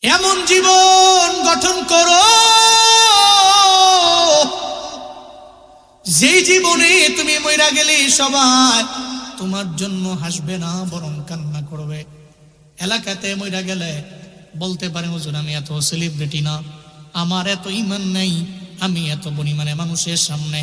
এমন জীবন গঠন করো যেই জীবনে তুমি মইরা গেলে সবাই তোমার জন্য হাসবে না, বরং কান্না করবে। এলাকাতে মইরা গেলে বলতে পারে, হুজুর আমি এত সেলিব্রিটি না, আমার এত ঈমান নাই, আমি এত পরিমাণে মানুষের সামনে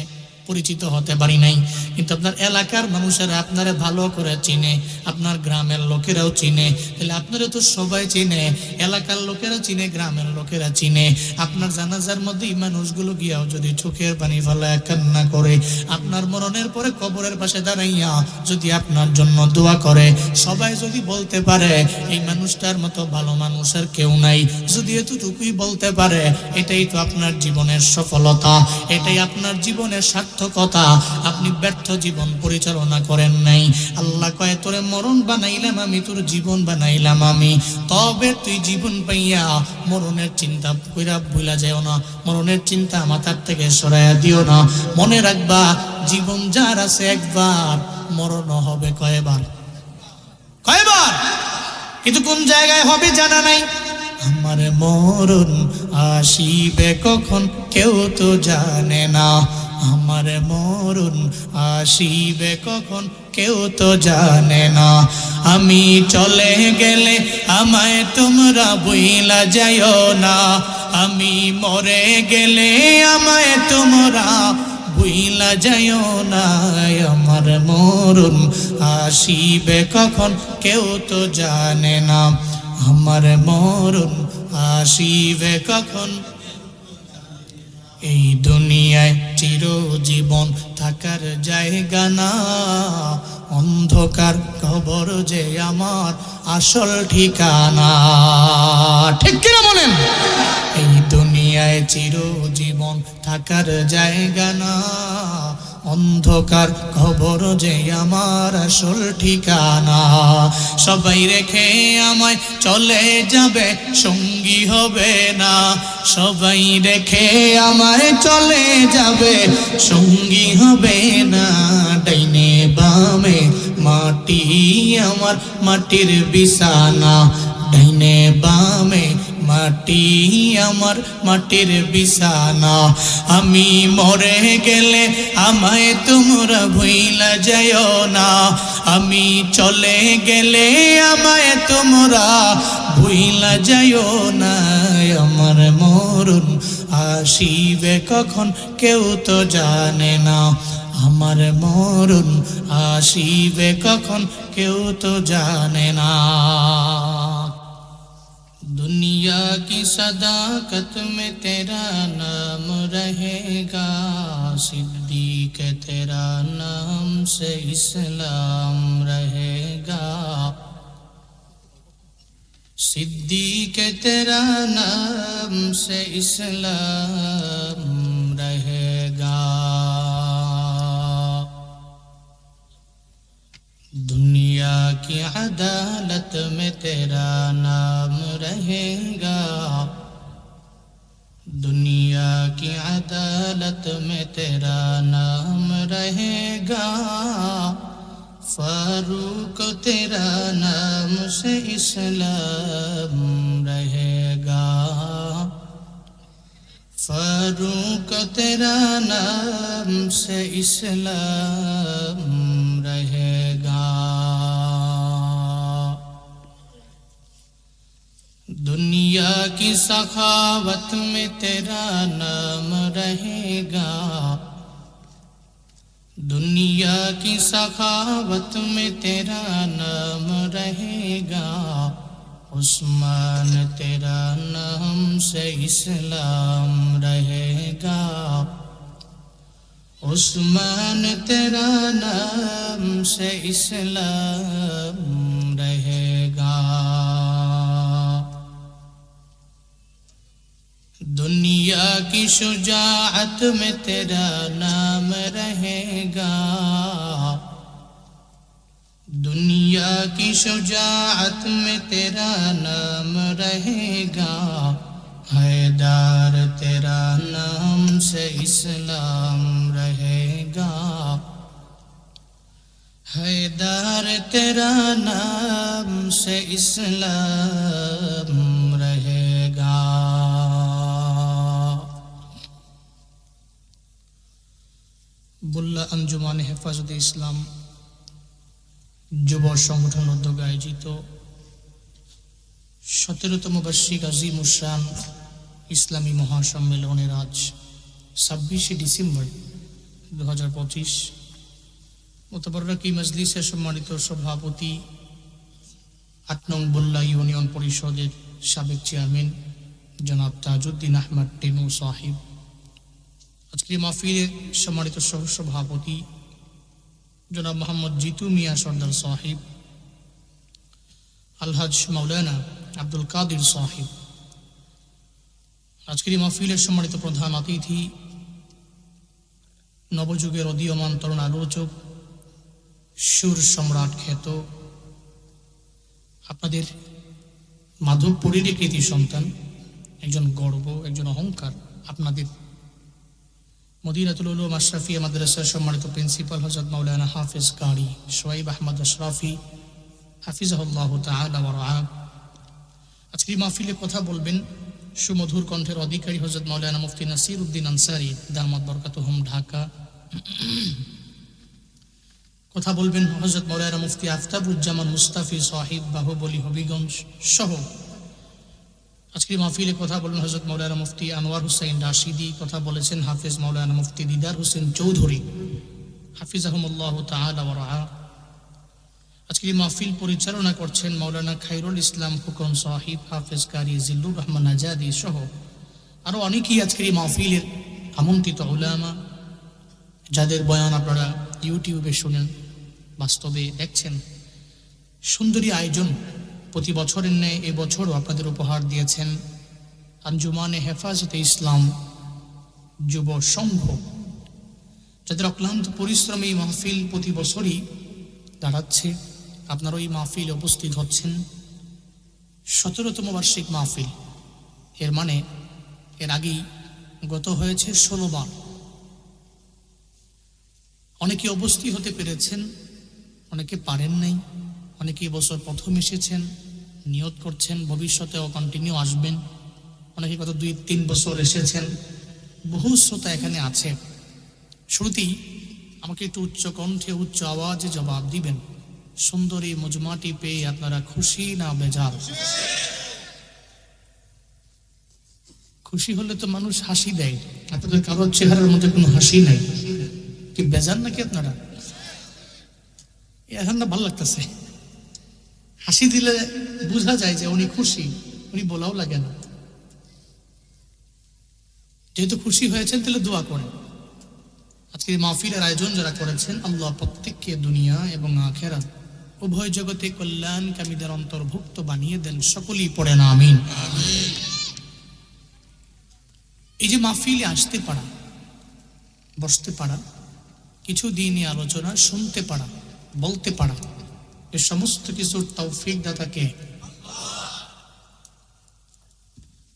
পরিচিত হতে পারি নাই, কিন্তু আপনার এলাকার মানুষেরা আপনারে ভালো করে চিনে, আপনার গ্রামের লোকেরাও চিনে, তাহলে আপনারা তো সবাই চিনে, এলাকার লোকেরা চিনে, গ্রামের লোকেরা চিনে। আপনার জানাজার মধ্যে এই মানুষগুলো গিয়াও যদি চোখের পানি ফেলায় কান্না করে, আপনার মরণের পরে কবরের পাশে দাঁড়াইয়া যদি আপনার জন্য দোয়া করে, সবাই যদি বলতে পারে এই মানুষটার মতো ভালো মানুষ আর কেউ নাই, যদি এতটুকুই বলতে পারে, এটাই তো আপনার জীবনের সফলতা, এটাই আপনার জীবনের সার্থকতা। আপনি ব্যর্থ জীবন পরিচালনা করেন নাই। আল্লাহ কয়, তোরে মরণ বানাইলাম আমি, তোর জীবন বানাইলাম আমি, তবে তুই জীবন পাইয়া মরণের চিন্তা কইরা ভুলা যাও না, মরণের চিন্তা মাথার থেকে সরাইয়া দিও না। মনে রাখবা, জীবন যার আছে একবার, মরণ হবে কয়বার, কয়বার, কিন্তু কোন জায়গায় হবে জানা নাই। আমার মরণ আসিবে কখন কেউ তো জানে না, আমার মরণ আসিবে কখন কেউ তো জানে না। আমি চলে গেলে আমায় তোমরা ভুইলা যাইও না, আমি মরে গেলে আমায় তোমরা ভুইলা যাইও না। আমার মরণ আসিবে কখন কেউ তো জানে না, আমার মরণ আসিবে কখন। এই দুনিয়ায় চিরজীবন থাকার জায়গা না, অন্ধকার কবর যে আমার আসল ঠিকানা। ঠিক কিনা বলেন? এই দুনিয়ায় চিরজীবন থাকার জায়গা না, অন্ধকার কবর যে আমার আসল ঠিকানা। সবাই রেখে আমায় চলে যাবে, সঙ্গী হবে না, সবাই রেখে আমায় চলে যাবে, সঙ্গী হবে না। ডাইনে বামে মাটি আমার মাটির বিছানা, ডাইনে বামে মাটি আমার মাটির বিছানা। আমি মরে গেলে আমায় তোমরা ভুইলা যাইও না, আমি চলে গেলে আমায় তোমরা ভুইলা যাইও না। আমার মরণ আসিবে কখন কেউ তো জানে না, আমার মরণ আসিবে কখন কেউ তো জানে না। दुनिया की सदाकत में तेरा नाम रहेगा, सिद्दीक तेरा नाम से इस्लाम रहेगा, सिद्दीक तेरा नाम से इस्लाम रहेगा। दुनिया की अदालत में तेरा नाम रहेगा, दुनिया की अदालत में तेरा नाम रहेगा, फारूक तेरा नाम से इस्लाम रहेगा, फारूक तेरा नाम से इस्लाम रहेगा। दुनिया की सखावत में तेरा नाम रहेगा, दुनिया की सखावत में तेरा नाम रहेगा, उस्मान तेरा नाम से इस्लाम रहेगा, उस्मान तेरा नाम से इस्लाम रहेगा। दुनिया की शुजाअत में तेरा नाम रहेगा, दुनिया की शुजाअत में तेरा नाम रहेगा, हैदर तेरा नाम से इस्लाम रहेगा, हैदर तेरा नाम से इस्लाम रहेगा। আঞ্জুমানে হেফাজতে ইসলাম যুব সংগঠন উদ্যোগে আয়োজিত 17তম বার্ষিক আজিম উশান ইসলামী মহাসম্মেলনের আজ 26শে ডিসেম্বর 2025 মোতাবাররক মজলিসের সম্মানিত সভাপতি 8 নং বুল্লা ইউনিয়ন পরিষদের সাবেক চেয়ারম্যান জনাব তাজউদ্দিন আহমদ টেনু সাহিব, আজকের মাহফিলের সম্মানিত সহসভাপতি জনাব মোহাম্মদ জিতু মিয়া সর্দার সাহিব, আলহাজ মাওলানা আব্দুল কাদির সাহিব, আজকের মাহফিলের সম্মানিত প্রধান অতিথি নবযুগের উদীয়মান তরুণ আলোচক, সুর সম্রাট খ্যাত আপনাদের মাধবপুরেরই কৃতি সন্তান, একজন গর্ব, একজন অহংকার, আপনাদের মদিনাতুল উলুম আশরাফিয়া মাদ্রাসার সম্মানিত প্রিন্সিপাল হযরত মাওলানা হাফেজ কারি শোয়েব আহমদ আশরাফি হাফিজাহুল্লাহ তাআলা ওয়া রাআহ। আজকের মাহফিলে কথা বলবেন সুমধুর কণ্ঠের অধিকারী হযরত মাওলানা মুফতি নাসির উদ্দিন আনসারী দামাত বরকাতুহুম ঢাকা। কথা বলবেন হযরত মাওলানা মুফতি আফতাবুজ্জামান মুস্তাফি সাহিব বাহুবলী হবিগঞ্জ সহ। আজকের মাহফিলে কথা বলবেন হযরত মাওলানা মুফতি আনোয়ার হুসাইন রাশিদি, কথা বলেছেন হাফেজ মাওলানা মুফতি দিদার হোসেন চৌধুরী হাফিজাহুমুল্লাহ তাআলা ওয়া রাআহ। আজকের মাহফিল পরিচালনা করছেন মাওলানা খায়রুল ইসলাম ফুকন সাহিব, হাফেজ কারি জিল্লুর রহমান আজাদি সহ আরো অনেকেই আজকের এই মাহফিলের আমন্ত্রিত উলামা, যাদের বয়ান আপনারা ইউটিউবে শুনেন, বাস্তবে দেখছেন। সুন্দরী আয়োজন প্রতি বছরের ন্যায় এবছরও আপনাদের উপহার দিয়েছেন আঞ্জুমানে হেফাজতে ইসলাম যুব সংঘ, যাদের অক্লান্ত পরিশ্রমে এই মাহফিল প্রতি বছরই দাঁড়াচ্ছে। আপনারা এই মাহফিলে উপস্থিত হচ্ছেন 17তম বার্ষিক মাহফিল, এর মানে এর আগেই গত হয়েছে 16 বার। অনেকে উপস্থিত হতে পেরেছেন, অনেকে পারেন নাই, অনেকে এবছর প্রথম এসেছেন, নিয়ত করছেন ভবিষ্যতেও কন্টিনিউ আসবেন, অনেকে গত 2-3 বছর এসেছেন। বহু শ্রোতা এখানে আছে। শুরুতেই আমাকে একটু উচ্চ কণ্ঠে উচ্চ আওয়াজে জবাব দিবেন, সুন্দরী মজমাটি পেয়ে আপনারা খুশি না বেজার? খুশি হলে তো মানুষ হাসি দেয়, আপনাদের কারোর চেহারার মধ্যে কোনো হাসি নাই, কি বেজার নাকি আপনারা? এখন না ভালো লাগতেছে, হাসি দিলে বোঝা যায় যে উনি খুশি, উনি বলাও লাগে না। যেহেতু খুশি হয়েছেন তাহলে দোয়া করেন। আজকে মাহফিলের আয়োজন যারা করেছেন, আল্লাহ প্রত্যেককে দুনিয়া এবং আখিরাত উভয় জগতে কল্যাণকামীদের অন্তর্ভুক্ত বানিয়ে দেন। সকলেই পড়েন আমিন। এই যে মাহফিলে আসতে পারা, বসতে পারা, কিছু দিনই আলোচনা শুনতে পারা, বলতে পারা, এ সমস্ত কিছুর তৌফিক দাতাকে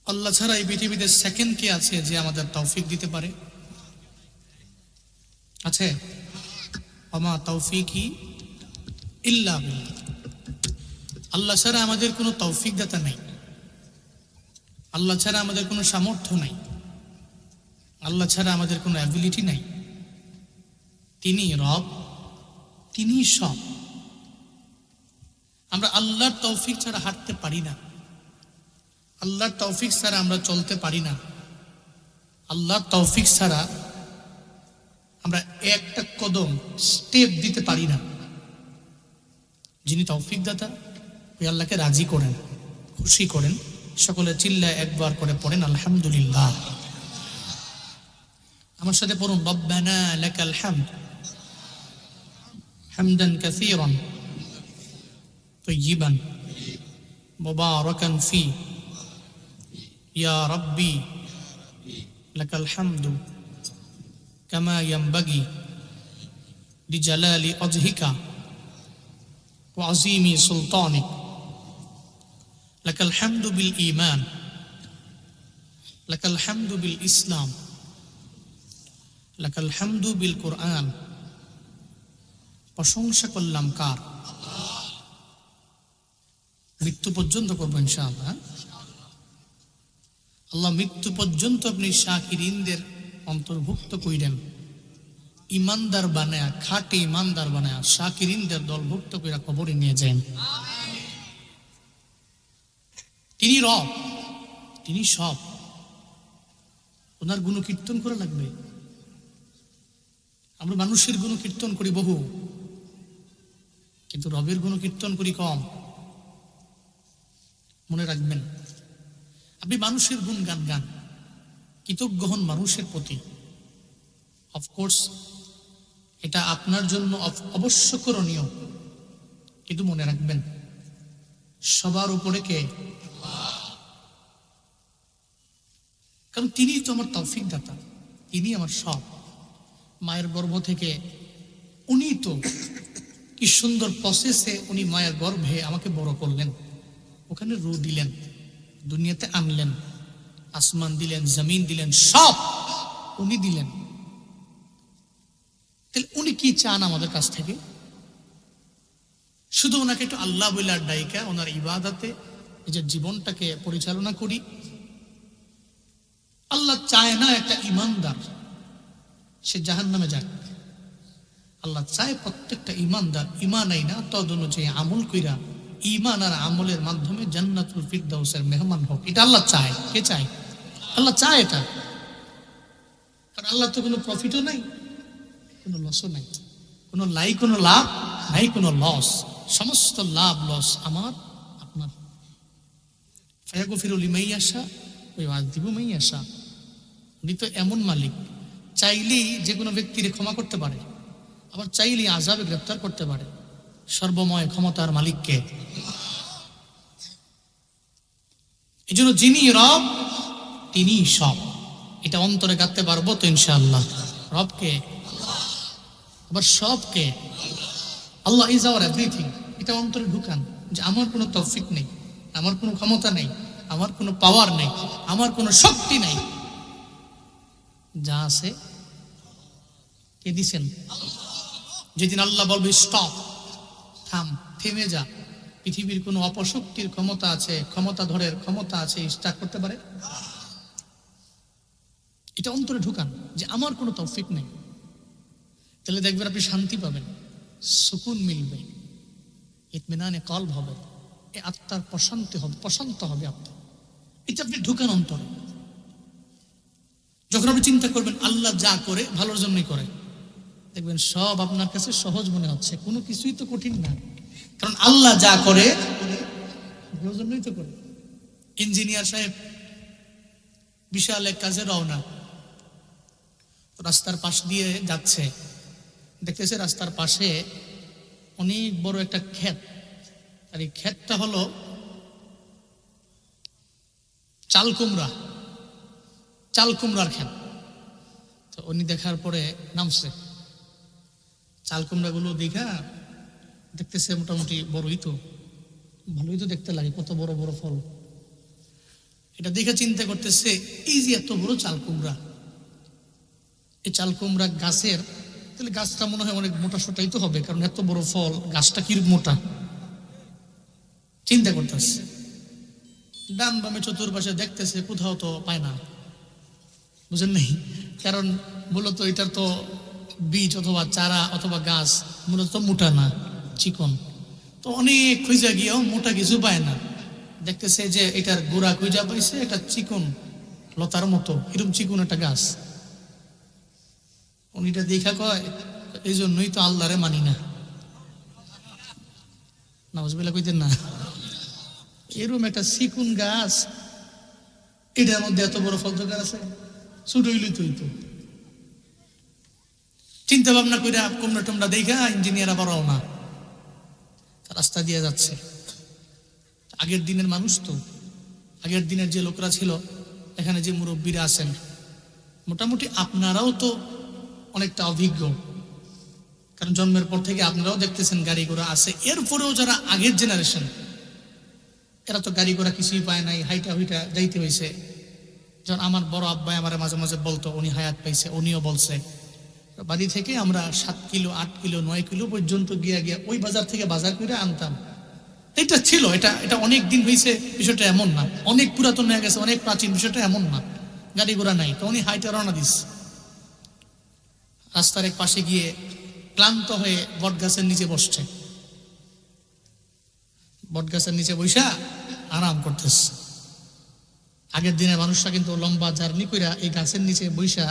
আল্লাহ ছাড়া এই পৃথিবীতে সেকেন্ড কে আছে যে আমাদের তৌফিক দিতে পারে? আছে? ওমা তৌফিকি ইল্লা বিল্লাহ। আল্লাহ ছাড়া আমাদের কোনো তৌফিক দাতা নাই, আল্লাহ ছাড়া আমাদের কোনো সামর্থ্য নাই, আল্লাহ ছাড়া আমাদের কোনো অ্যাবিলিটি নাই। তিনি রব, তিনি সব। আমরা আল্লাহর তৌফিক ছাড়া হাঁটতে পারি না, আল্লাহর তৌফিক ছাড়া আমরা চলতে পারি না, আল্লাহর তৌফিক ছাড়া আমরা একটা কদম স্টেপ দিতে পারি না। যিনি তৌফিক দাতা, ওই আল্লাহকে রাজি করেন, খুশি করেন। সকলে চিল্লায় একবার করে পড়েন আলহামদুলিল্লাহ। আমার সাথে পড়ুন, রব্বানা লাকাল হামদ হামদান কাসীরান তাইয়িবান মুবারাকান ফি ইয়া রাব্বি লাকাল হামদু কামা ইয়ানবাগি লিজালালি ওয়াজহিকা ওয়া আযীমি সুলতানিক লাকাল হামদু বিল ঈমান লাকাল হামদু বিল ইসলাম লাকাল হামদু বিল কুরআন। প্রশংসা করলাম কার? মৃত্যু পর্যন্ত করবো ইনশাআল্লাহ। আল্লাহ মৃত্যু পর্যন্ত আপনি শাকিরিনদের অন্তর্ভুক্ত কইরেন। ইমানদার বানায়া, খাঁটি ইমানদার বানায়া শাকিরিনদের দলভুক্ত করে কবরে নিয়ে যান। তিনি রব, তিনি সব। ওনার গুণকীর্তন করা লাগবে। আমরা মানুষের গুণকীর্তন করি বহু, কিন্তু রবের গুণকীর্তন করি কম। মনে রাখবেন, আপনি মানুষের গুণ গান গান, কৃতজ্ঞ হন মানুষের প্রতি। অফকোর্স এটা আপনার জন্য অবশ্য করণীয়, কিন্তু মনে রাখবেন সবার উপরে কে? কারণ তিনি তো আমার তৌফিক দাতা, তিনি আমার সব। মায়ের গর্ভ থেকে উনি তো কি সুন্দর প্রসেসে উনি মায়ের গর্ভে আমাকে বড় করলেন, ওখানে রূহ দিলেন, দুনিয়াতে আনলেন, আসমান দিলেন, জমিন দিলেন, সব উনি দিলেন। তাহলে উনি কি চান আমাদের কাছ থেকে? শুধু ওনাকে একটু আল্লাহ বলে আর ডাইকা ওনার ইবাদতে নিজের জীবনটাকে পরিচালনা করি। আল্লাহ চায় না একটা ইমানদার সে জাহান্নামে যাক। আল্লাহ চায় প্রত্যেকটা ইমানদার ইমান আইনা তদ অনুযায়ী আমল কইরা ইমান আর আমলের মাধ্যমে জান্নাতুল ফিরদাউসের মেহমান হোক। এটা আল্লাহ চায়। কে চায়? আল্লাহ চায় এটা। কারণ আল্লাহ তো কোনো প্রফিটও নাই, কোনো লসও নাই, কোনো কোনো লাভ নাই, কোনো লস। সমস্ত লাভ লস আমার আপনার। ফায়াগফিরু লিমান ইয়াশা ওয়া ইউআযিবু মান ইয়াশা। উনি তো এমন মালিক, চাইলেই যে কোনো ব্যক্তিকে ক্ষমা করতে পারে, আবার চাইলেই আযাবে গ্রেফতার করতে পারে। সর্বময় ক্ষমতার মালিককে। এই জন্য যিনি রব তিনি সব। এটা অন্তরে গাঁথতে পারবো তো ইনশাআল্লাহ। রবকে, আবার সবকে। আল্লাহ ইজ আওয়ার এভরিথিং। এটা অন্তরে ঢুকান যে আমার কোনো তৌফিক নেই, আমার কোনো ক্ষমতা নেই, আমার কোনো পাওয়ার নেই, আমার কোনো শক্তি নেই। যা আছে কে দিছেন? যেদিন আল্লাহ বলবে স্টপ, থাম, থেমে যা, পৃথিবীর কোনো অপশক্তির ক্ষমতা আছে, ক্ষমতাধরের ক্ষমতা আছে স্টার্ট করতে পারে? এটা অন্তরে ঢুকান যে আমার কোনো তৌফিক নেই। তাহলে দেখবেন আপনি শান্তি পাবেন, সুকুন মিলবে, ইতমিনানে কলব হবে, এই আত্মার প্রশান্তি হবে, প্রশান্ত হবে আপনার। এটা আপনি ঢুকান অন্তরে। যখন আপনি চিন্তা করবেন আল্লাহ যা করে ভালোর জন্যই করে, দেখবেন সব আপনার কাছে সহজ মনে হচ্ছে। কোনো কিছুই তো কঠিন না, কারণ আল্লাহ যা করে ভালোর জন্যই তো করে। ইঞ্জিনিয়ার সাহেব বিশাল এক কাজে রওনা, রাস্তার পাশ দিয়ে যাচ্ছে, দেখতেছে রাস্তার পাশে অনেক বড় একটা ক্ষেত, আর এই ক্ষেতটা হলো চাল কুমড়ার ক্ষেত। তো উনি দেখার পরে নামছে, চাল কুমড়াগুলো দেখা দেখতেছে মোটামুটি বড়ই তো, ভালোই তো দেখতে লাগে, কত বড় বড় ফল। এটা দেখে চিন্তা করতেছে এই যে এত বড় চাল কুমড়া, এই চাল কুমড়া গাছের, তাহলে গাছটা মনে হয় অনেক মোটা সোটাই তো হবে, কারণ এত বড় ফল, গাছটা কিরূপ মোটা। চিন্তা করতেছে, ডান বামে চতুর্পাশে দেখতেছে, কোথাও তো পায় না, বুঝেন নাই? কারণ মূলত এটার তো বীজ অথবা চারা অথবা গাছ মূলত মোটা না, চিকন। তো অনেক খুঁজা গিয়েও মোটা কিছু পায় না। দেখতেছে যে এটার গোড়া খুঁজা পাইছে, এটা চিকন লতার মতো, এরকম চিকন একটা গাছ। উনিটা দেখা কয় এই জন্যই তো আল্লাহরে মানি না। নাউজুবিল্লাহ কইতেন না? এরকম একটা চিকুন গাছ, এটার মধ্যে এত বড় ফল জোগাড় আছে, ছোট হইলই তো হইতো। চিন্তা ভাবনা করে কুমড়া টুমড়া দেখা ইঞ্জিনিয়ার আবার রওনা, রাস্তা দিয়ে যাচ্ছে। আগের দিনের মানুষ তো, আগের দিনের যে লোকরা ছিল, এখানে যে মুরব্বীরা আছেন, মোটামুটি আপনারাও তো অনেকটা অভিজ্ঞ, কারণ জন্মের পর থেকে আপনারাও দেখতেছেন গাড়ি ঘোড়া আছে। এরপরেও যারা আগের জেনারেশন, এরা তো গাড়ি ঘোড়া কিছুই পায় নাই, হাইটা হুইটা যাইতে হয়েছে। যখন আমার বড় আব্বাই আমার মাঝে মাঝে বলতো উনি হায়াত পাইছে, উনিও বলছে বাড়ি থেকে আমরা 7 কিলো 8 কিলো 9 কিলো পর্যন্ত গিয়া ওই বাজার থেকে বাজার করে আনতাম। এটা ছিল, এটা অনেক দিন হয়েছে, বিষয়টা এমন না, অনেক পুরাতন হয়ে গেছে, অনেক প্রাচীন, বিষয়টা এমন না। গাড়ি ঘোড়া নাই, তো উনি হাইটা রওনা দিস। রাস্তার এক পাশে গিয়ে ক্লান্ত হয়ে বটগাছের নিচে বসছে। বটগাছের নিচে বৈশা আরাম করতেছে। আগের দিনে মানুষরা কিন্তু লম্বা জার্নি কইরা এই গাছের নিচে বৈশা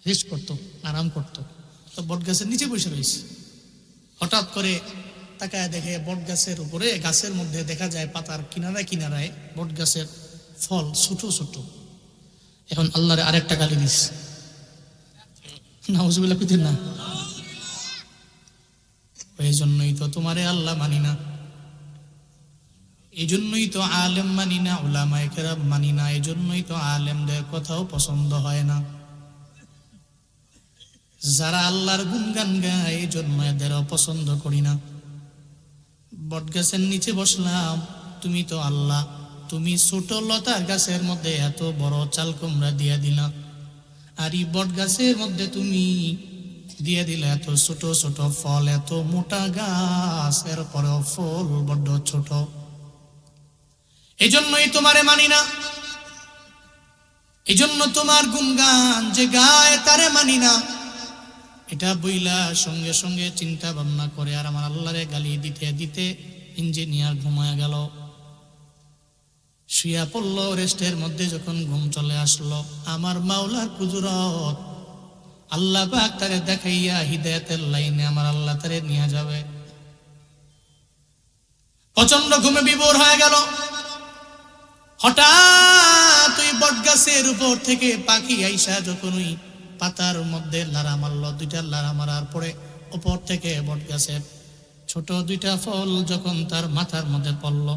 রেস্ট করতো, আরাম করতো। তো বটগাছের নিচে বসে রয়েছে। হঠাৎ করে তাকায় দেখে বটগাছের উপরে, গাছের মধ্যে দেখা যায় পাতার কিনারায় কিনারায় বটগাছের ফল ছোট ছোট। এখন আল্লাহরে আরেকটা গালি দিস, নাউজুবিল্লাহ কইতেন না। এই জন্যই তো তোমারে আল্লাহ মানি না, এই জন্যই তো আলেম মানি না, উলামায়ে কেরাম মানি না, এই জন্যই তো আলেমদের কথাও পছন্দ হয় না। যারা আল্লাহর গুণগান গায় এই জন্য এদেরও পছন্দ করি না। বটগাছের নিচে বসলাম, তুমি তো আল্লাহ, তুমি ছোট লতার গাছের মধ্যে এত বড় চাল কুমড়া দিয়া দিলা, আর এই বট গাছের মধ্যে তুমি দিয়ে দিলে এত ছোট ছোট ফল, এত মোটা গাছ, এরপরেও ফল বড্ড ছোট। এই জন্যই তোমারে মানি না, এই জন্য তোমার গুণগান যে গায় তারে মানি না। এটা বইলা সঙ্গে সঙ্গে চিন্তা ভাবনা করে আর আমার আল্লাহরে গালি দিতে দিতে ইঞ্জিনিয়ার ঘুমায়া গেল, শুয়া পড়লো। রেস্টের মধ্যে যখন ঘুম চলে আসলো, আমার মাওলার কুদরত, আল্লাহ পাক তারে দেখাইয়া হিদায়াতের লাইনে আমার আল্লাহ তারে নিয়ে যাবে। প্রচন্ড ঘুমে বিভোর হয়ে গেল। হঠাৎ ওই বটগাছের উপর থেকে পাখি আইসা যখন ওই পাতার মধ্যে লাড়া মারলো, দুইটা লাড়া মারার পরে উপর থেকে বটগাছের ছোট দুইটা ফল যখন তার মাথার মধ্যে পড়লো,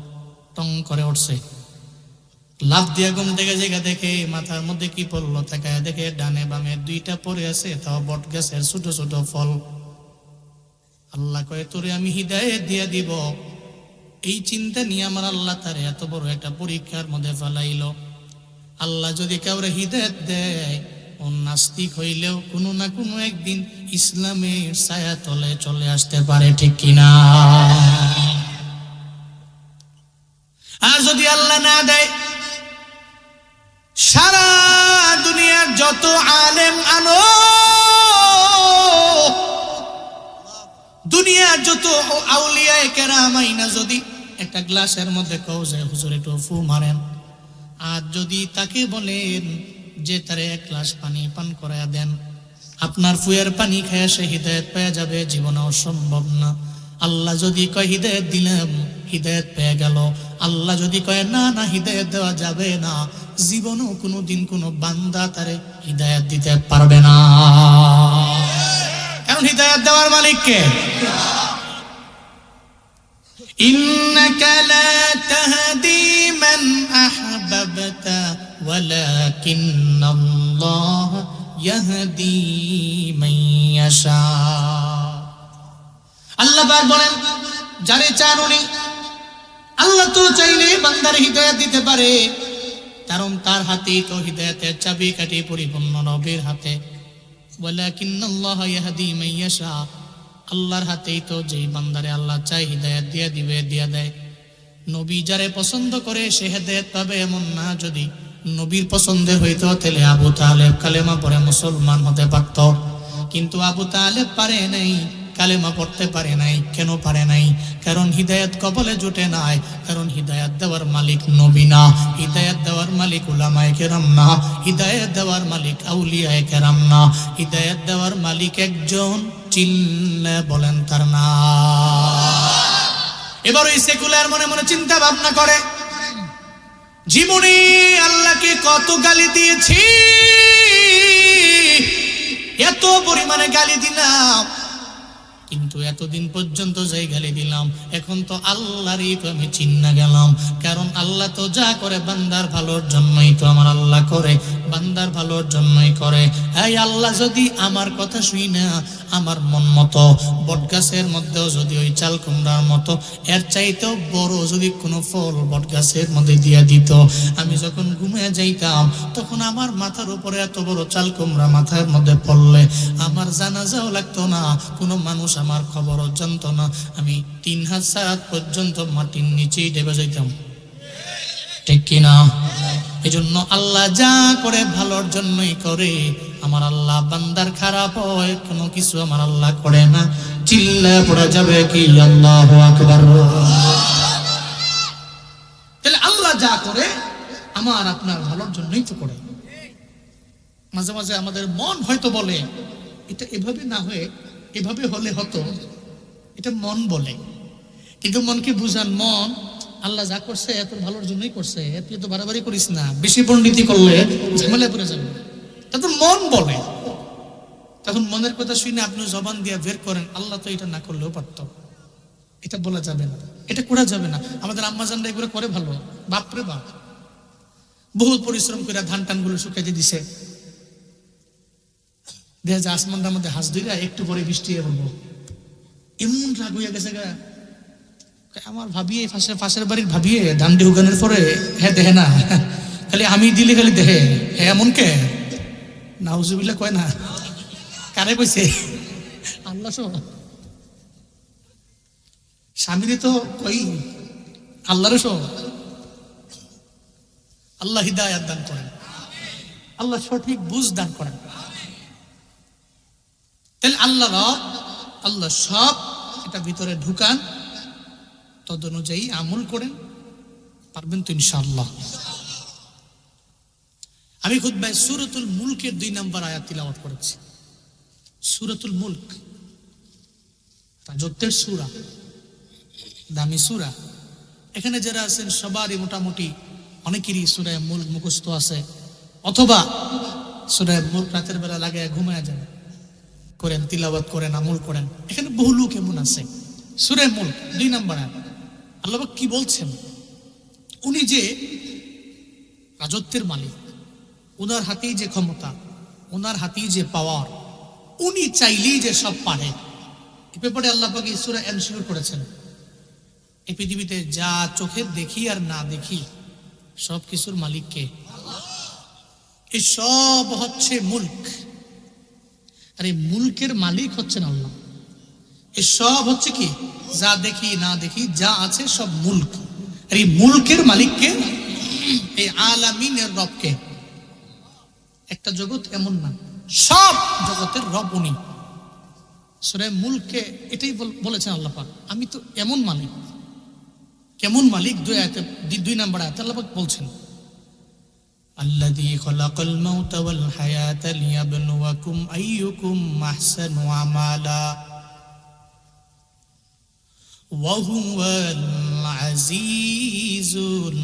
টং করে উঠছে। লাফ দিয়ে ঘুম থেকে জেগে দেখে মাথার মধ্যে কি পড়লো, তাকায় দেখে ডানে বামে দুইটা পড়ে আছে, তাও বটগাছের ছোট ছোট ফল। আল্লাহ কয়ে তোরে আমি হিদায়াত দিয়ে দিব। এই চিন্তা নিয়ে আমার আল্লাহ তারে এত বড় একটা পরীক্ষার মধ্যে ফেলাইলো। আল্লাহ যদি কাউরে হিদায়াত দেয়, ও নাস্তিক হইলেও কোনো না কোনো একদিন ইসলামের ছায়া তলে চলে আসতে পারে, ঠিক কিনা? আর যদি আল্লাহ না দেয়, সারা দুনিয়ার যত আলেম আনো, দুনিয়ার যত আউলিয়ায়ে কেরাম আইনা যদি একটা গ্লাসের মধ্যে কও যে হুজুর একটু ফু মারেন, আর যদি তাকে বলেন যে তারে এক গ্লাস পানি পান করায়া দেন, আপনার ফুয়ের পানি খেয়ে সে হিদায়াত পেয়ে যাবে, জীবনেও সম্ভব না। আল্লাহ যদি কয় হিদায়াত দিলাম, হিদায়াত পেয়ে গেল। আল্লাহ যদি কয় না না হিদায়াত দেওয়া যাবে না, জীবনেও কোনোদিন কোনো বান্দা তারে হিদায়াত দিতে পারবে না। কারণ হিদায়াত দেওয়ার মালিক কে? ইন্নাকা লা তাহদি মান আহবাবতা ওয়ালাকিন্নাল্লাহ ইয়াহদি মান ইয়াশা। আল্লাহ পাক বলেন, যারে চান উনি, আল্লাহ তো চাইলে বান্দার হিদায়াত দিতে পারে, কারণ তার হাতেই তো হিদায়াতের চাবিকাঠি পরিপূর্ণ নবীর হাতে। ওয়ালাকিন্নাল্লাহ ইয়াহদি মান ইয়াশা, আল্লাহর হাতেই তো যেই বান্দারে আল্লাহ চাই হিদায়াত দিয়ে দিবে, দিয়া দেয়। নবী যারে পছন্দ করে সে হিদায়াত পাবে এমন না। যদি নবীর পছন্দের হইতো তাহলে আবু তালেব কালেমা পড়ে মুসলমান হতে পারত, কিন্তু আবু তালেব পারে নাই, কালেমা পড়তে পারে নাই। কেন পারে নাই? কারণ হিদায়াত কবলে জুটে নাই। কারণ হিদায়াত দেওয়ার মালিক নবী না, হিদায়াত দেওয়ার মালিক উলামায়ে কেরাম না, হিদায়াত দেওয়ার মালিক আউলিয়ায়ে কেরাম না, হিদায়াত দেওয়ার মালিক একজন, চিল্লে বলেন তার নাম। এবার ওই সেকুলার মনে মনে চিন্তা ভাবনা করে, জীবনে আল্লাহকে কত গালি দিয়েছি, এত পরিমাণে গালি দিলাম, কিন্তু এতদিন পর্যন্ত যাই গালি দিলাম, এখন তো আল্লাহরই তো আমি চিন্না গেলাম। কারণ আল্লাহ তো যা করে বান্দার ভালোর জন্যই তো আমার আল্লাহ করে, বান্দার ভালোর জন্যই করে। এই আল্লাহ যদি আমার কথা শুই না, আমার মন মতো বটগাছের মধ্যেও যদি ওই চাল কুমড়ার মতো এর চাইতেও বড় যদি কোনো ফল বটগাছের মধ্যে দিয়ে দিত, আমি যখন ঘুমিয়ে যাইতাম তখন আমার মাথার উপরে এত বড় চাল কুমড়া মাথার মধ্যে পড়লে আমার জানাজাও লাগতো না, কোনো মানুষ আমার খবরও জানতো না। আমি 3 হাত 4 হাত পর্যন্ত মাটির নিচেই ডেবে যাইতাম, ঠিক কিনা? এই জন্য আল্লাহ যা করে ভালোর জন্যই করে। আমার আল্লাহ বান্দার খারাপ হয় কোনো কিছু আমার আল্লাহ করে না। চিল্লায় পড়া যাবে কি আল্লাহু আকবার। তাহলে আল্লাহ যা করে আমার আপনার ভালোর জন্যই তো করে। মাঝে মাঝে আমাদের মন হয়তো বলে এটা এভাবে না হয়ে এভাবে হলে হতো, এটা মন বলে। কিন্তু মনকে বুঝান, মন আল্লাহ যা করছে এত ভালোর জন্যই করছে, তুই তো বাড়াবাড়ি করিস না, বেশি পণ্ডিতি করলে ঝামেলায় পড়ে যাবে। তখন মন বলে, তখন মনের কথা শুনে আপনি জবান দিয়ে বের করেন আল্লাহ তো এটা না করলেও পারতো। এটা বলা যাবে না, এটা করা যাবে না। আমাদের আম্মা জানরা এগুলো করে ভালো, বাপরে বাপ, বহু পরিশ্রম করে ধান টান গুলো শুকাইতে দিছে, দেখা যায় আসমানটার মধ্যে হাঁস ধরে একটু পরে বৃষ্টি বলবো, এমন রাগ হইয়া গেছে গা। আমার ভাবিয়ে পাশের বাড়ির ভাবিয়ে ধান ঢুকানোর পরে হ্যাঁ দেখে না, খালি আমি দিলে খালি দেখে হ্যাঁ এমন কে নাউজুবিল্লাহ কয় না, কারে কইছে আল্লাহ সহ স্বামীরে তো কই আল্লাহর সহ। আল্লাহ হিদায়াত দান করেন, আল্লাহ সঠিক বুঝ দান করেন। তাহলে আল্লাহ রব, আল্লাহ সব এটা ভিতরে ঢুকান, তদ অনুযায়ী আমল করেন, পারবেন তো ইনশাআল্লাহ। আমি খুতবায় সূরাতুল মুলকের 2 নম্বর আয়াত তিলাওয়াত করেছি। সূরাতুল মুলক রাজত্বের সূরা, দামি সূরা। এখানে যারা আছেন সবারই মোটামুটি অনেকেরই সূরা মুলক মুখস্থ আছে, অথবা সূরা মুলক রাতের বেলা লাগে ঘুমায় যান, করেন তিলাওয়াত করেন, আমল করেন। এখানে বহু লোক এমন আছে। সূরা মুলক 2 নম্বর আয়াত আল্লাহ কি বলছেন? উনি যে রাজত্বের মালিক, ওনার হাতেই যে ক্ষমতা, ওনার হাতেই যে পাওয়ার, উনি চাইলেই যে সব পারে। এই ব্যাপারে আল্লাহ পাক সূরা এনশিওর করেছেন। এই পৃথিবীতে যা চোখে দেখি আর না দেখি সব কিছুর মালিক কে? এই সব হচ্ছে মুলক, আর এই মুলকের মালিক হচ্ছেন আল্লাহ। এই সব হচ্ছে কি, যা দেখি না দেখি যা আছে সব মুলক। আর এই মুলকের মালিককে, এই আলামিনের রবকে। একটা জগৎ এমন না, সব জগতের রব উনি। সূরা মুলকে এটাই বলেছেন আল্লাহ পাক, আমি তো এমন মালিক। কেমন মালিক? 2 নম্বর আয়াতে আল্লাহ পাক বলছেন, আল্লাযী খালাকাল মাউতা ওয়াল হায়াতা লিয়াবলুয়াকুম আইয়ুকুম আহসানু আমালা ওয়া হুয়াল আজিজুল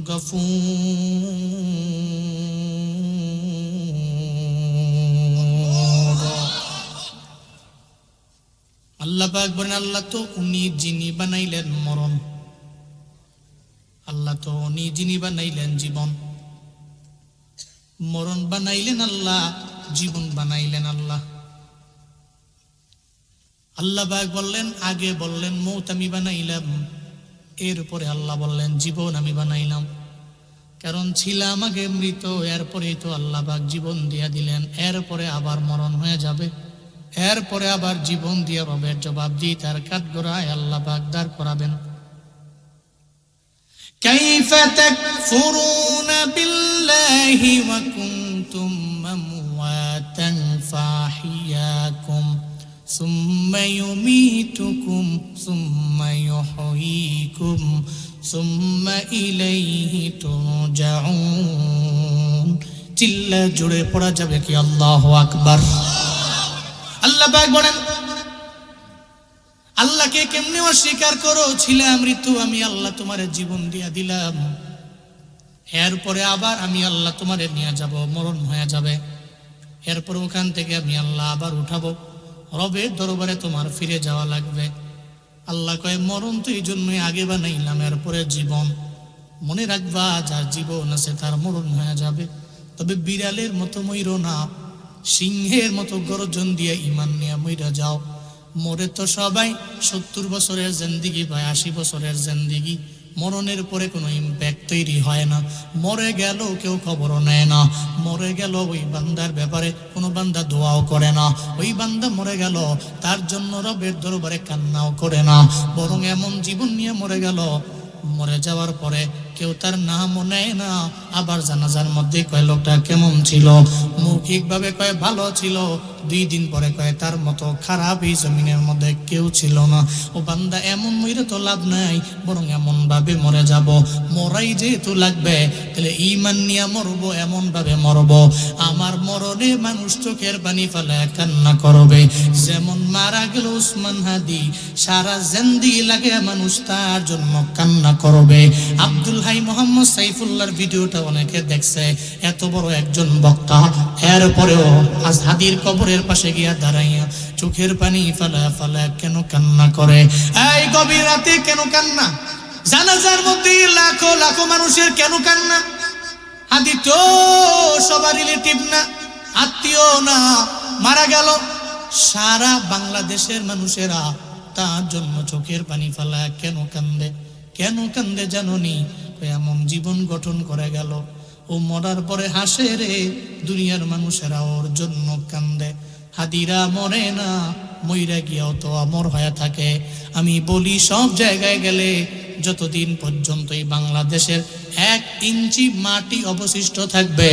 গফুর। আল্লাহ পাক বলেন, আল্লাহ তো উনি যিনি বানাইলেন মরণ, আল্লাহ তো উনি যিনি বানাইলেন জীবন। মরণ বানাইলেন আল্লাহ, জীবন বানাইলেন আল্লাহ। আল্লাহ পাক বললেন, আগে বললেন মৌত আমি বানাইলাম, এরপরে আল্লাহ বললেন জীবন আমি বানাইলাম। কারণ ছিলাম আগে মৃত, এরপরে তো আল্লাহ পাক জীবন দিয়া দিলেন। এরপরে আবার মরণ হয়ে যাবে, এরপরে আবার জীবন দিয়া রবের জবাব দিয়ে তার কাঠগড়ায় আল্লাহ পাক দাঁড় করাবেন। কাইফা তাকফুরুনা বিল্লাহি ওয়া কুনতুম আমওয়াতান ফাহিয়াকুম সুম্মা ইউমীতুকুম সুম্মা ইউহয়ীকুম সুম্মা ইলাইহি তুরজাউন। চিল্লা জোরে পড়া যাবে কি আল্লাহু আকবার। আল্লাহ পাক বলেন, আল্লাহকে কেমনে অস্বীকার করো? ছিলাম মৃত্যু, আমি আল্লাহ তোমারে জীবন দিয়া দিলাম, এরপরে আবার আমি আল্লাহ তোমারে নিয়ে যাব, মরণ হয়ে যাবে, এরপর ওখান থেকে আমি আল্লাহ আবার উঠাবো, রবের দরবারে তোমার ফিরে যাওয়া লাগবে। আল্লাহ কয়, মরণ তো এই জন্যই আগে বানাইলাম, এরপরে জীবন। মনে রাখবা, যার জীবন আছে তার মরণ হয়ে যাবে। তবে বিড়ালের মতো মইরো না, সিংহের মতো গর্জন দিয়ে ইমান নিয়ে মইরা যাও। মরে তো সবাই 70 বছরের জিন্দেগি বা 80 বছরের জিন্দেগি, মরণের পরে কোনো ইম্প্যাক্ট তৈরি হয় না। মরে গেল কেউ খবরও নেয় না, মরে গেল ওই বান্দার ব্যাপারে কোনো বান্দা দোয়াও করে না। ওই বান্দা মরে গেল, তার জন্য রবের দরবারে কান্নাও করে না, বরং এমন জীবন নিয়ে মরে গেল, মরে যাওয়ার পরে কেউ তার নামও নেয় না, আবার জানাজার মধ্যে কয় লোকটা কেমন ছিল, মৌখিকভাবে কয় ভালো ছিল, 2 দিন পরে কয় তার মতো খারাপ এই জমিনের মধ্যে কেউ ছিল না। ও বান্দা, এমন মরে তো লাভ নাই, বরং এমন ভাবে মরে যাব, মরাই যেহেতু লাগবে তাহলে ঈমান নিয়ে মরবো, এমন ভাবে মরবো আমার মরণে মানুষ চোখের পানি ফেলে কান্না করবে। যেমন মারা গেল উসমান হাদি, সারা জিন্দেগি লাগে মানুষ তার জন্য কান্না করবে। আব্দুল হাই মোহাম্মদ সাইফুল্লাহর ভিডিওটা অনেকে দেখছে, এত বড় একজন বক্তা, এরপরেও আজ হাদির কবরের পাশে গিয়া দাঁড়াইয়া চোখের পানি ফেলা ফেলা কেন কান্না করে? এই গভীর রাতে কেন কান্না? জানাজার মধ্যে লাখো লাখো মানুষের কেন কান্না? হাদি তো সবার রিলেটিভ না, আত্মীয় না, মারা গেল, সারা বাংলাদেশের মানুষেরা তার জন্য চোখের পানি ফেলা কেন কান্দে? কেন কান্দে জানোনি? এমন জীবন গঠন করে গেল, ও মরার পরে হাসে রে, দুনিয়ার মানুষেরা ওর জন্য কান্দে। হাদিরা মরে না, মইরা গিয়াও তো অমর হয়ে থাকে। আমি বলি সব জায়গায় গেলে যতদিন পর্যন্ত এই বাংলাদেশের 1 ইঞ্চি মাটি অবশিষ্ট থাকবে,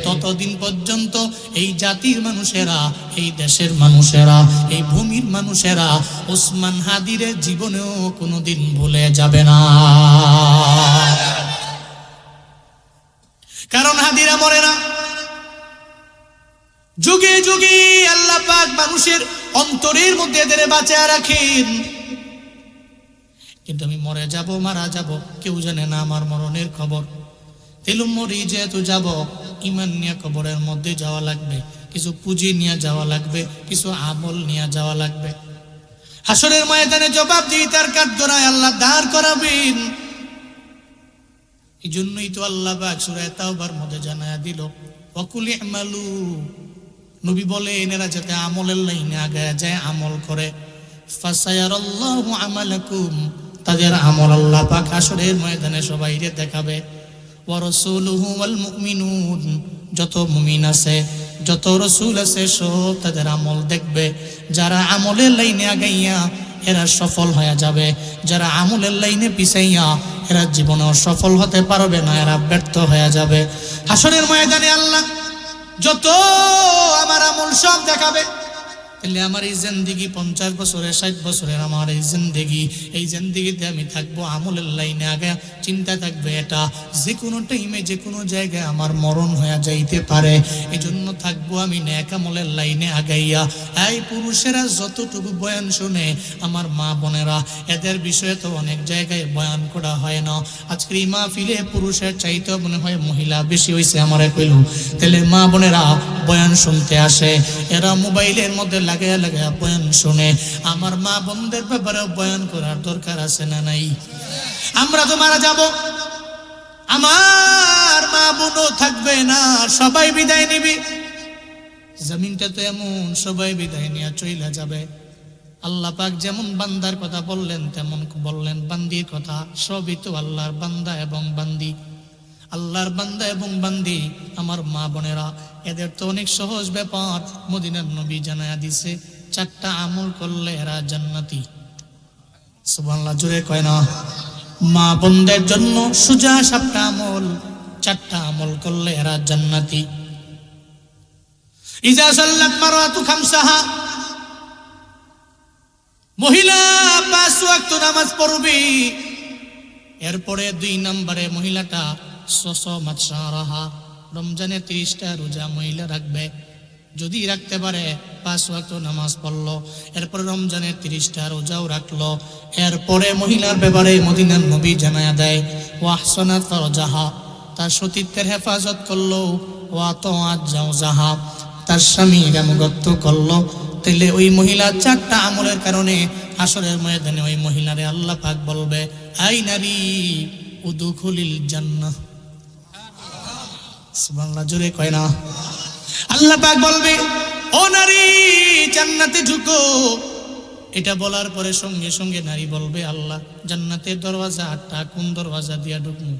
ততদিন পর্যন্ত এই জাতির মানুষেরা, এই দেশের মানুষেরা, এই ভূমির মানুষেরা ওসমান হাদিরে জীবনেও কোনোদিন ভুলে যাবে না। কারণ হাদিরা মরে না। যুগে যুগে আল্লাহ পাক মানুষের অন্তরের মধ্যে এদের বাঁচিয়ে রাখেন, কিন্তু আমি মরে যাব, মারা যাব, কেউ জানে না আমার মরণের খবর। তেলুম মরি যেহেতু যাব, ইমান নিয়ে কবরের মধ্যে যাওয়া লাগবে, কিছু পুঁজি নিয়ে যাওয়া লাগবে, কিছু আমল নিয়ে যাওয়া লাগবে। হাসরের ময়দানে জবাবদিহিতার কাঠগড়ায় আল্লাহ দাঁড় করাবেন। এই জন্যই তো আল্লাহ পাক সূরা তাওবার মধ্যে জানায়া দিল, ওয়াকুল ইমালু, নবী বলে এনারা যাতে আমলের লাইনে আগায় যায়, আমল করে, ফাসায়ারাল্লাহু আমালাকুম, তাদের আমল আল্লাহ পাক হাসরের ময়দানে সবাইকে দেখাবে। ওয়া রাসূলুহু ওয়াল মুমিনুন, যত মুমিন আছে, যত রাসূল আছে, সব তাদের আমল দেখবে। যারা আমলের লাইনে আগাইয়া এরা সফল হয়ে যাবে, যারা আমলের লাইনে পিছাইয়া এরা জীবনেও সফল হতে পারবে না, এরা ব্যর্থ হয়ে যাবে। হাসরের ময়দানে আল্লাহ যত আমার আমল সব দেখাবে। তাহলে আমার এই জিন্দেগি 50 বছরের 60 বছরের আমার এই জিন্দেগিতে আমি থাকবো আমলের লাইনে আগে। চিন্তা থাকবে এটা যে কোনো টাইমে যে কোনো জায়গায় আমার মরণ হয়ে যাইতে পারে, এই জন্য থাকবো আমি নেক আমলের লাইনে আগাইয়া। এই পুরুষেরা যতটুকু বয়ান শুনে, আমার মা বোনেরা, এদের বিষয়ে তো অনেক জায়গায় বয়ান করা হয় না। আজকের এই মাহফিলে পুরুষের চাইতে মনে হয় মহিলা বেশি হয়েছে, আমারে কইল। তাহলে মা বোনেরা বয়ান শুনতে আসে, এরা মোবাইলের মধ্যে লাগাইয়া লাগাইয়া বয়ান শুনে। আমার মা বোনদের ব্যাপারে বয়ান করার দরকার আছে না নাই? আমরা তো মারা যাব, আমার মা বোনও থাকবে না, সবাই বিদায় নিবি। জমিনটা তো এমন, সবাই বিদায় নিয়ে চইলা যাবে। আল্লাহ পাক যেমন বান্দার কথা বললেন তেমন বললেন বান্দির কথা। সবই তো আল্লাহর বান্দা এবং বান্দি। আল্লাহর বান্দা এবং বান্দি আমার মা বোনেরা, এদের তো অনেক সহজ ব্যাপার। মদিনার নবী জানায়া দিছে, 4টা আমল করলে এরা জান্নাতি। সুবহানাল্লাহ, জোরে কয় না? মা বোনদের জন্য সোজা 7টা আমল, 4টা আমল করলে এরা জান্নাতি। ইজা সাল্লাত মারাতু খামসাহা, মহিলা 5 ওয়াক্ত নামাজ পড়বে। এরপরে 2 নম্বরে মহিলাটা সসমাত শাহরাহা, রমজানের 30টা রোজা মহিলা রাখবে। যদি রাখতে পারে 5 ওয়াক্ত নামাজ পড়লো, এরপরে রমজানের 30টা রোজাও রাখলো। এরপরে মহিলার ব্যাপারে মদিনার নবী জানায়া দেয়, ওয়াহসানাত ফারজাহা, তার সতীত্বের হেফাজত করলো, ওয়া তাআত জাওজাহা, তার স্বামীর আনুগত্য করলো। তাইলে ওই মহিলা 4টা আমলের কারণে হাসরের ময়দানে ওই মহিলারে আল্লাহ পাক বলবে, আই নারী উদুখুলিল জান্নাহ। সুবহানাল্লাহ, জোরে কয় না? আল্লাহ পাক বলবে, ও নারী জান্নাতে ঢুকো। এটা বলার পরে সঙ্গে সঙ্গে নারী বলবে, আল্লাহ জান্নাতের দরওয়াজা 8টা, কোন দরওয়াজা দিয়া ঢুকমু?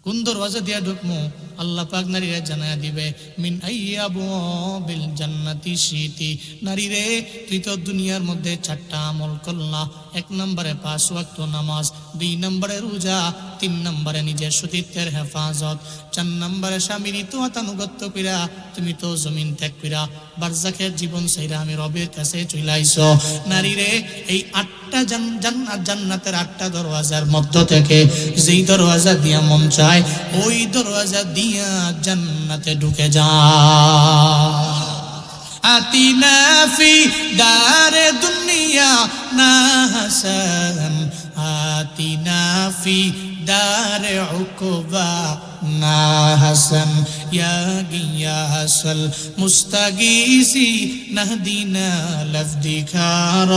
কোন দরওয়াজা দিয়া ঢুকমু? আল্লাহ পাক নারীরা জানায়া দিবে, মিন আইয়াবুবিল জান্নাতি শিতি। নারী রে, তুই তো দুনিয়ার মধ্যে 4টা আমল করলা। 1 নম্বরে 5 ওয়াক্ত নামাজ, 2 নম্বরে রোজা, 3 নম্বরে নিজের সতীত্বের হেফাজত, 4 নম্বরে স্বামীর ইতাআত আনুগত্য কইরা তুমি তো জমিন ত্যাগ কইরা বারজাখের জীবন ছাইরা আমি রবের কাছে চলে আইছো। নারী রে, এই 8টা জান্নাতের 8টা দরওয়াজার মধ্য থেকে যেই দরওয়াজা দিয়া মন চায় ওই দরওয়াজা দিয়া জান্নাতে ঢুকে যা। আতিনা ফি দারে দুনিয়া না হাসান, আতিনা ফি দারে উকবা না হাসান, ইয়া গিয়াসাল মুস্তাগীসি নাহদিনা লফদিখার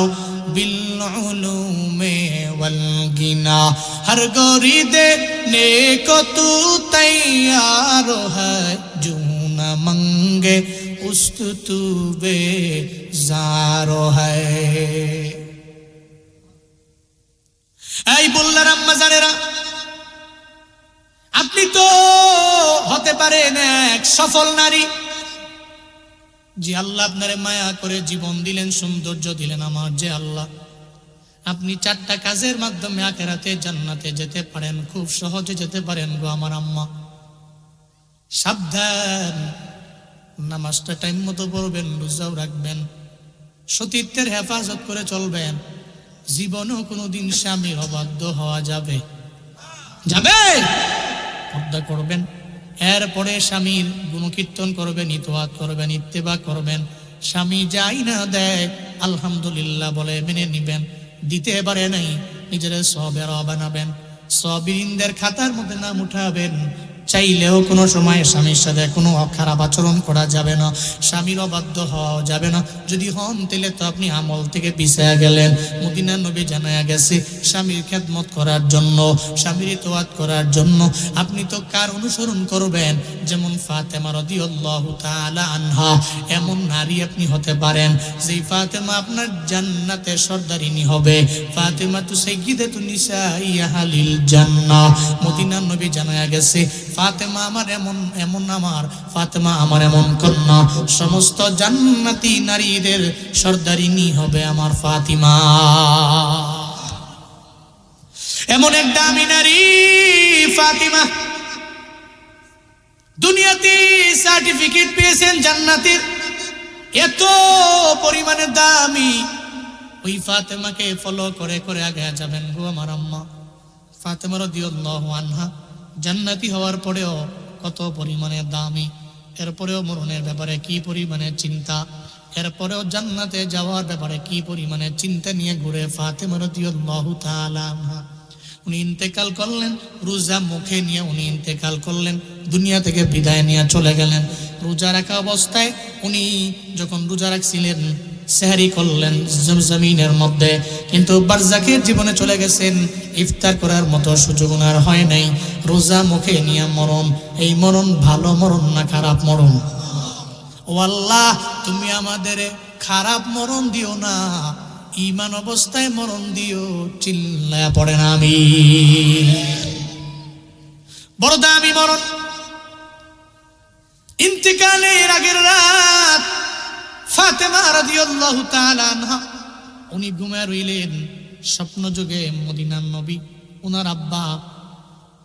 বিল উলুমে ওয়াল গিনা। হর গরি দেনে কো তু তৈয়ার হ্যায়, জো না মঙ্গে উস্তু বে জারো হ্যায়। এই বললার আম্মা জানেরা, আপনি তো হতে পারেন এক সফল নারী, যে আল্লাহ আপনারে মায়া করে জীবন দিলেন, সৌন্দর্য দিলেন। আমার যে আল্লাহ, আপনি 4টা কাজের মাধ্যমে আখিরাতে জান্নাতে যেতে পারেন, খুব সহজে যেতে পারেন গো আমার আম্মা। সাবধান, নামাজটা টাইম মতো পড়বেন, রোজাও রাখবেন, সতীত্বের হেফাজত করে চলবেন। জীবনেও কোনোদিন স্বামীর অবাধ্য হওয়া যাবে যাবে পর্দা করবেন। এরপরে স্বামীর গুণকীর্তন করবেন, ইতাআত করবেন, ইত্তেবা করবেন। স্বামী যাই না দেয় আলহামদুলিল্লাহ বলে মেনে নিবেন। দিতে পারে নাই নিজের সবের বানাবেন, সবিরিনদের খাতার মধ্যে নাম উঠাবেন। চাইলেও কোনো সময় স্বামীর সাথে কোনো খারাপ আচরণ করা যাবে না, স্বামীর অবাধ্য হওয়া যাবে না। যদি হন তাহলে তো আপনি আমল থেকে পিছিয়ে গেলেন। মদিনার নবী জানায়া গেছে, স্বামীর খেদমত করার জন্য, স্বামীর ইতাআত করার জন্য আপনি তো কার অনুসরণ করবেন? যেমন ফাতেমা রাদিয়াল্লাহু তাআলা আনহা, এমন নারী আপনি হতে পারেন যেই ফাতেমা আপনার জান্নাতের সর্দারিনী হবে। ফাতেমা তু সাইয়্যিদাতুন নিসাই আহলিল জান্নাহ। মদিনার নবী জানায়া গেছে, ফাতেমা আমার ফাতেমা আমার এমন কন্যা, সমস্ত জান্নাতি নারীদের সর্দারিনী হবে আমার ফাতিমা। এমন এক দামি নারী ফাতিমা, দুনিয়াতে সার্টিফিকেট পেয়েছেন জান্নাতের, এত পরিমাণে দামি। ওই ফাতেমাকে ফলো করে করে আগে যাবেন গো আমার আম্মা। ফাতেমা রাদিয়াল্লাহু আনহা জান্নাতি হওয়ার পরেও কত পরিমাণে দামি, এরপরেও মরণের ব্যাপারে কি পরিমাণে চিন্তা, এরপরেও জান্নাতে যাওয়ার ব্যাপারে কি পরিমাণে চিন্তা নিয়ে ঘুরে ফাতেমা রাদিয়াল্লাহু তাআলা আনহা। উনি ইন্তেকাল করলেন, রোজা মুখে নিয়ে উনি ইন্তেকাল করলেন, দুনিয়া থেকে বিদায় নিয়ে চলে গেলেন। রোজা রাখা অবস্থায় উনি যখন রোজা রাখছিলেন, সেহরি করলেন জমিনের মধ্যে, কিন্তু বারজাখের জীবনে চলে গেছেন। ইফতার করার মতো সুযোগ আর হয় নাই। রোজা মুখে নিয়ে মরণ, এই মরণ ভালো মরণ না খারাপ মরণ? ও আল্লাহ, তুমি আমাদের খারাপ মরণ দিও না, ঈমান অবস্থায় মরণ দিও। চিল্লায়া পড়েন আমিন। বড় দামি মরণ। ইন্তেকালের আগের রাত ফাতেমা রাদিয়াল্লাহু তাআলা আনহা উনি ঘুমায় রইলেন। স্বপ্ন যুগে মদিনার নবী, ওনার আব্বা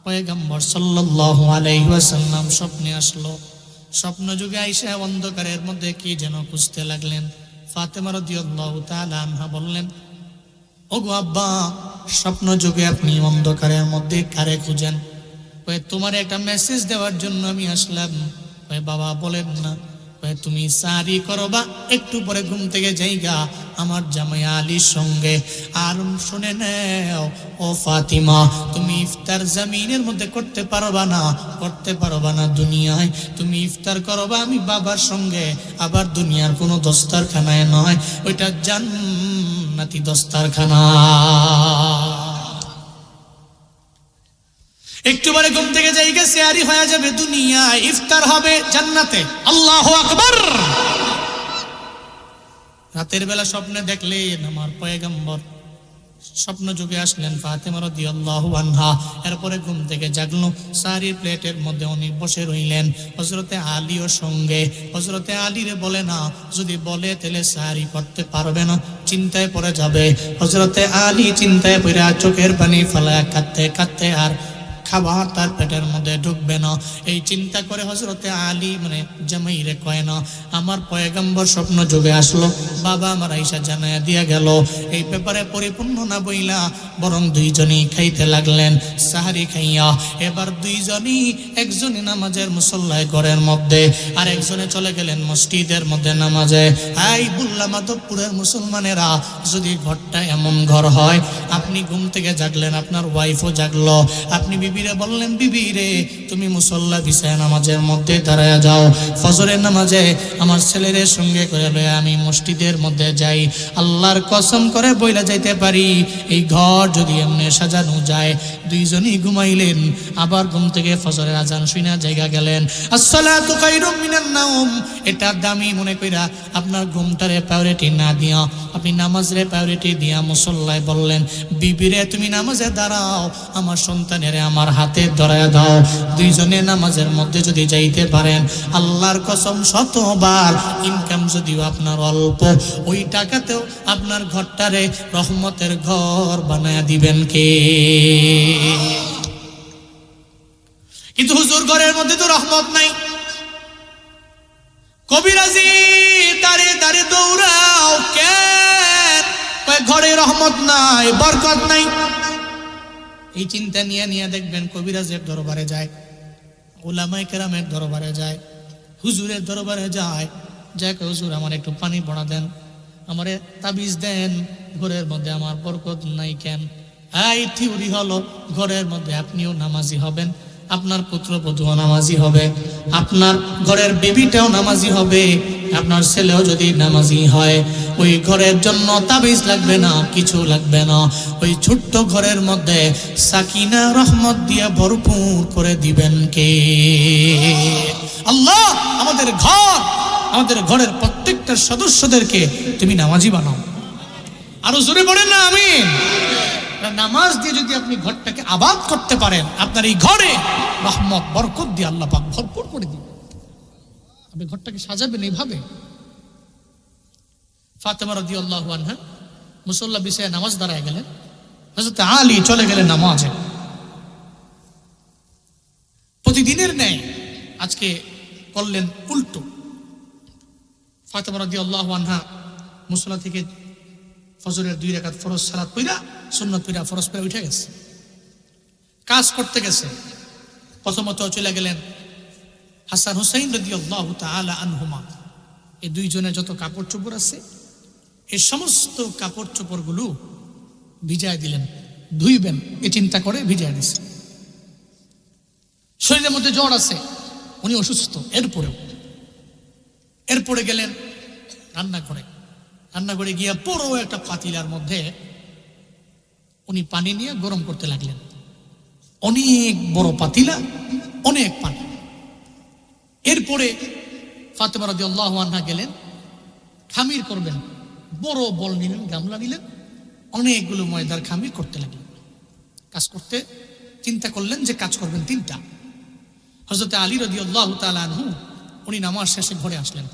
পয়গম্বর সাল্লাল্লাহু আলাইহি ওয়াসাল্লাম স্বপ্নে আসলো। স্বপ্ন যুগে আয়েশা অন্ধকারের মধ্যে কি যেন খুঁজতে লাগলেন। ফাতেমা রাদিয়াল্লাহু তাআলা আনহা বললেন, ওগো আব্বা, স্বপ্ন যুগে আপনি অন্ধকারের মধ্যে কারে খুঁজেন? তোমার একটা মেসেজ দেওয়ার জন্য আমি আসলাম। বাবা বলেন না। তুমি সারি করবা, একটু পরে ঘুম থেকে যাইগা আমার জামাই আলীর সঙ্গে। আর শুনে নাও ও ফাতিমা, তুমি ইফতার জমিনের মধ্যে করতে পারবা না দুনিয়ায়। তুমি ইফতার করবা আমি বাবার সঙ্গে, আবার দুনিয়ার কোনো দস্তারখানায় নয়, ওইটা জান্নাতি দস্তারখানা। একটু পরে ঘুম থেকে যাইগা সেহারি হয়ে যাবে দুনিয়ায়, ইফতার হবে জান্নাতে। আল্লাহু আকবার। রাতের বেলা স্বপ্নে দেখলেন আমার পয়গম্বর, স্বপ্ন যুগে আসলেন ফাতেমা রাদিয়াল্লাহু আনহা। এরপরে ঘুম থেকে জাগলো, সারির প্লেটের মধ্যে উনি বসে রইলেন। হযরতে আলীও সঙ্গে। হযরতে আলীরে বলে না, যদি বলে তাহলে সারি করতে পারবে না, চিন্তায় পড়ে যাবে। হযরতে আলী চিন্তায় পড়ে চোখের পানি ফেলায় কাঁদতে কাঁদতে আর খাবার তার পেটের মধ্যে ঢুকবে না। এই চিন্তা করে হযরতে আলী মানে জামাইরে কয় না, আমার পয়গম্বর স্বপ্ন যোগে আসলো, বাবা আমার আয়েশা জানায়া দিয়া গেল। এই ব্যাপারে পরিপূর্ণ না বইলা বরং দুইজনই খাইতে লাগলেন। সাহারি খাইয়া এবার দুইজনই, একজনই নামাজের মুসল্লায় ঘরের মধ্যে, আর একজনে চলে গেলেন মসজিদের মধ্যে নামাজে। এই বুল্লা মাধবপুরের মুসলমানেরা, যদি ঘরটা এমন ঘর হয়, আপনি ঘুম থেকে জাগলেন, আপনার ওয়াইফও জাগলো, আপনি বিবিরে বললেন, বিবি রে তুমি মুসল্লা বিছায় নামাজের মধ্যে দাঁড়ায় যাও, ফজরের নামাজে আমার ছেলের সঙ্গে করে লয়ে আমি মসজিদের মধ্যে যাই। আল্লাহর কসম করে বইলা যাইতে পারি, এই ঘর যদি এমনি সাজানো যায়। দুইজনই ঘুমাইলেন, আবার ঘুম থেকে ফজরের আজান শুনা জায়গা গেলেন। আসসালাতু খায়রুম মিনান নাওম, এটা দামি মনে কইরা আপনার ঘুমটারে প্রায়োরিটি না দিয়া আপনি নামাজরে প্রায়োরিটি দিয়া মুসল্লায় বললেন, বিবিরে তুমি নামাজে দাঁড়াও, আমার সন্তানেরে আমার হাতে ধরায় দাও। দুইজনে নামাজের মধ্যে যদি যাইতে পারেন, আল্লাহর কসম শতবার, ইনকাম যদিও আপনার অল্প, ওই টাকাতেও আপনার ঘরটারে রহমতের ঘর বানায়া দিবেন কে? কিন্তু হুজুর ঘরের মধ্যে তো রহমত নাই। কবিরাজি দাঁড়িয়ে দাঁড়িয়ে দৌড়াও কেন? ঘরে রহমত নাই, বরকত নাই। এই চিন্তা নিয়ে নিয়ে দেখবেন কবিরাজের দরবারে যায়, উলামায়ে কেরামের দরবারে যায়, হুজুরের দরবারে যায়, যাকে হুজুর আমার একটু পানি পড়া দেন, আমারে তাবিজ দেন, ঘরের মধ্যে আমার বরকত নাই কেন? এই থিওরি হলো, ঘরের মধ্যে আপনিও নামাজি হবেন, আপনার পুত্রবধূও নামাজি হবে, আপনার ঘরের বেবিটাও নামাজি হবে, আপনার ছেলেও যদি নামাজি হয়, ওই ঘরের জন্য তাবিজ লাগবে না, কিছু লাগবে না। ওই ছোট্ট ঘরের মধ্যে সাকিনা রহমত দিয়ে ভরপুর করে দিবেন কে? আল্লাহ। আমাদের ঘর, আমাদের ঘরের প্রত্যেকটা সদস্যদেরকে তুমি নামাজি বানাও। আরো জোরে বলেন না আমিন। নামাজ দিয়ে যদি আপনি ঘরটাকে আবাদ করতে পারেন, আপনার এই ঘরে রহমত বরকত দিয়ে আল্লাহ পাক ভরপুর করে দিবেন। আপনি ঘরটাকে সাজাবেন এইভাবে। ফাতেমা রাদিয়াল্লাহু আনহা মুসল্লা বিছায় নামাজ দাঁড়ায় গেলেন, হযরত আলী চলে গেলেন নামাজে। প্রতিদিনের ন্যায় আজকে করলেন উল্টো। ফাতেমা রাদিয়াল্লাহু আনহা মুসল্লা থেকে ফজরের 2 রাকাত ফরজ সালাত পড়া, সুন্নাত পড়া, ফরজ পড়া উঠে গেছে, কাজ করতে গেছে। প্রথমত চলে গেলেন হাসান হুসাইন রাদিয়াল্লাহু তাআলা আনহুমা, এই দুইজনের যত কাপড় চোপড় আছে, এই সমস্ত কাপড় চোপড়গুলো ভিজায় দিলেন, ধুইবেন এই চিন্তা করে ভিজায় দিছে। শরীরের মধ্যে জ্বর আছে, উনি অসুস্থ, এরপরে গেলেন রান্নাঘরে গিয়া বড় একটা পাতিলার মধ্যে উনি পানি নিয়ে গরম করতে লাগলেন। অনেক বড় পাতিলা, অনেক পানি। এরপরে ফাতেমা রাদিয়াল্লাহু আনহা গেলেন খামির করবেন, বড় বল নিলেন, গামলা নিলেন, অনেকগুলো ময়দার খামির করতে লাগলেন। কাজ করতে চিন্তা করলেন যে কাজ করবেন 3টা। হযরত আলী রাদিয়াল্লাহু তাআলা আনহু উনি নামাজ শেষে ঘরে আসলেন।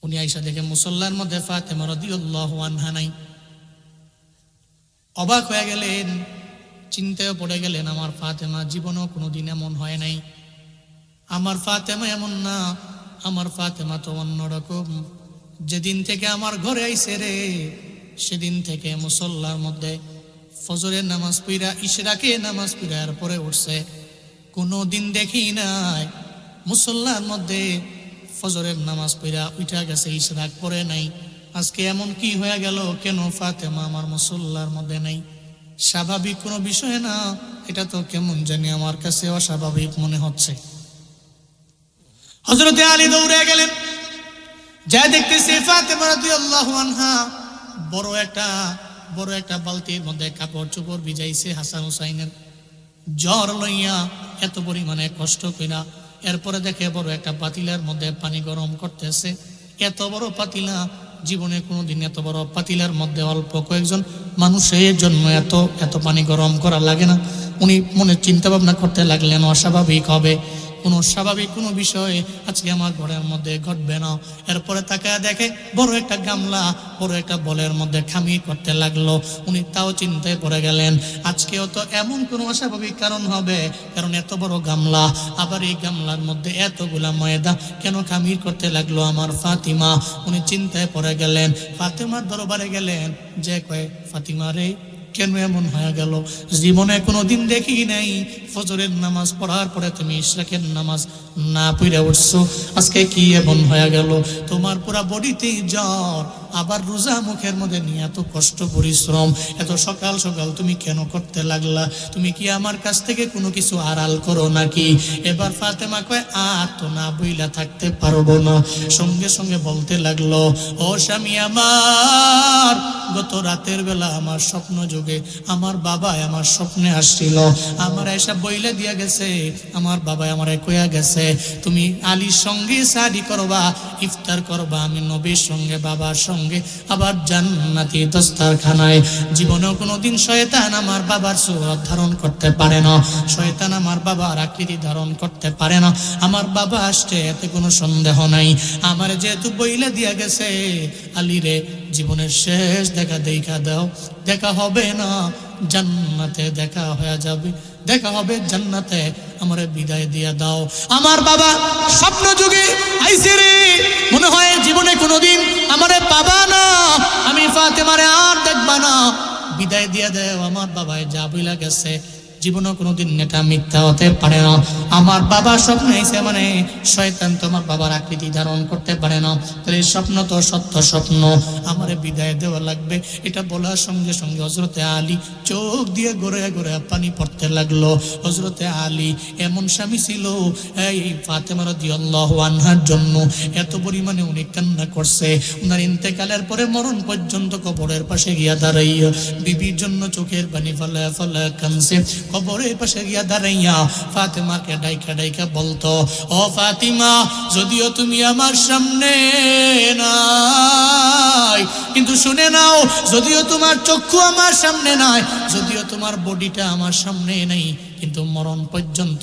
উনি আয়েশা দেখে মুসল্লার মধ্যে ফাতেমা রাদিয়াল্লাহু আনহা নাই। অবাক হয়ে গেলেন, চিন্তায় পড়ে গেলেন, আমার ফাতেমা জীবনেও কোনোদিন এমন হয় নাই, আমার ফাতেমা এমন না, আমার ফাতেমা তো অন্যরকম। যেদিন থেকে আমার ঘরে আইছে রে, সেদিন থেকে মুসল্লার মধ্যে ফজরের নামাজ পড়া, ইশরাকে নামাজ পড়ার পরে উঠছে, কোনোদিন দেখি নাই মুসল্লার মধ্যে ফজরের নামাজ পড়া উঠা গেছে, ইশরাক পড়ে নাই। আজকে এমন কি হয়ে গেল, কেন ফাতেমা আমার মুসল্লার মধ্যে নাই? স্বাভাবিক কোনো বিষয় না, এটা তো কেমন জানি আমার কাছে অস্বাভাবিক মনে হচ্ছে। হযরতে আলী দৌড়ে গেলেন, যা দেখতেছে ফাতেমা রাদিয়াল্লাহু আনহা বড় একটা বালতির মধ্যে কাপড় চোপড় ভিজাইছে হাসান হুসাইনের, জ্বর লইয়া এত পরিমাণে কষ্ট কইরা। এরপরে দেখে বড় একটা পাতিলার মধ্যে পানি গরম করতেছে। এত বড় পাতিলা, জীবনে কোনোদিন এত বড় পাতিলার মধ্যে অল্প কয়েকজন মানুষের জন্য এত পানি গরম করা লাগে না। উনি মনে চিন্তা ভাবনা করতে লাগলেন অস্বাভাবিক হবে, কোনো স্বাভাবিক কোনো বিষয় আজকে আমার ঘরের মধ্যে ঘটবে না। এরপরে তাকায় দেখে বড় একটা গামলা, বড় একটা বলের মধ্যে খামির করতে লাগলো। উনি তাও চিন্তায় পড়ে গেলেন, আজকেও তো এমন কোনো অস্বাভাবিক কারণ হবে, কারণ এত বড় গামলা, আবার এই গামলার মধ্যে এতগুলা ময়দা কেন খামির করতে লাগলো আমার ফাতিমা। উনি চিন্তায় পড়ে গেলেন, ফাতিমার দরবারে গেলেন, যে কয় ফাতিমা রে, কেন এমন হয়ে গেল? জীবনে কোনোদিন দেখি নাই ফজরের নামাজ পড়ার পরে তুমি ইশরাকের নামাজ না পড়ে উঠছো, আজকে কি এমন হয়ে গেল? তোমার পুরা বডিতেই জ্বর, আবার রোজা মুখের মধ্যে নিয়ে এত কষ্ট পরিশ্রম, এত সকাল সকাল তুমি কেন করতে লাগলা? তুমি কি আমার কাছ থেকে কোনো কিছু আড়াল করো নাকি? এবার ফাতেমা কয়, আর তো না বইলা থাকতে পারবো না। সঙ্গে সঙ্গে বলতে লাগলো, ও স্বামী আমার, গত রাতের বেলা আমার স্বপ্ন যুগে আমার বাবা আমার স্বপ্নে আসছিল, আমার এসব বইলে দিয়া গেছে, আমার বাবা আমার কইয়া গেছে তুমি আলীর সঙ্গে শাদি করবা, ইফতার করবা, আমি নবীর সঙ্গে বাবার সঙ্গে আবার জান্নাতি দস্তারখানায়। জীবনেও কোনোদিন শয়তান আমার বাবার সুরত ধারণ করতে পারে না, শয়তান আমার বাবার আকৃতি ধারণ করতে পারে না। আমার বাবা আসছে এতে কোনো সন্দেহ নাই। আমার যেহেতু বইলে দিয়া গেছে, আলী রে, জীবনের শেষ দেখা দাও, দেখা হবে না, জান্নাতে দেখা হয়ে যাবে, দেখা হবে জান্নাতে, আমারে বিদায় দিয়ে দাও। আমার বাবা স্বপ্ন যুগে আইছে রে, মনে হয় জীবনে কোনোদিন আমারে পাবা না, আমি ফাতেমারে আর দেখবা না, বিদায় দিয়ে দাও। আমার বাবায় যা বইলা গেছে জীবনে কোনোদিন এটা মিথ্যা হতে পারে না। আমার বাবা স্বপ্ন আইছে মানে শয়তান তোমার বাবার আকৃতি ধারণ করতে পারে না, তাহলে স্বপ্ন তো সত্য স্বপ্ন, আমারে বিদায় দেওয়া লাগবে। এটা বলার সঙ্গে সঙ্গে হযরতে আলী চোখ দিয়ে গড়ে গড়ে পানি পড়তে লাগলো। হযরতে আলী এমন স্বামী ছিল, এই ফাতেমা রাদিয়াল্লাহু আনহার জন্য এত পরিমাণে উনি কান্না করছে। উনার ইন্তেকালের পরে মরণ পর্যন্ত কবরের পাশে গিয়া দাঁড়াইয়া বিবির জন্য চোখের পানি ফালায়া ফালায়া কাঁদছে। কবরের পাশে গিয়া দাঁড়াইয়া ফাতেমাকে ডাইকা ডাইকা বলতো, ও ফাতিমা, যদিও তুমি আমার সামনে নাই, কিন্তু শুনে নাও, যদিও তোমার চক্ষু আমার সামনে নাই, যদিও তোমার বডিটা আমার সামনে নাই, কিন্তু মরণ পর্যন্ত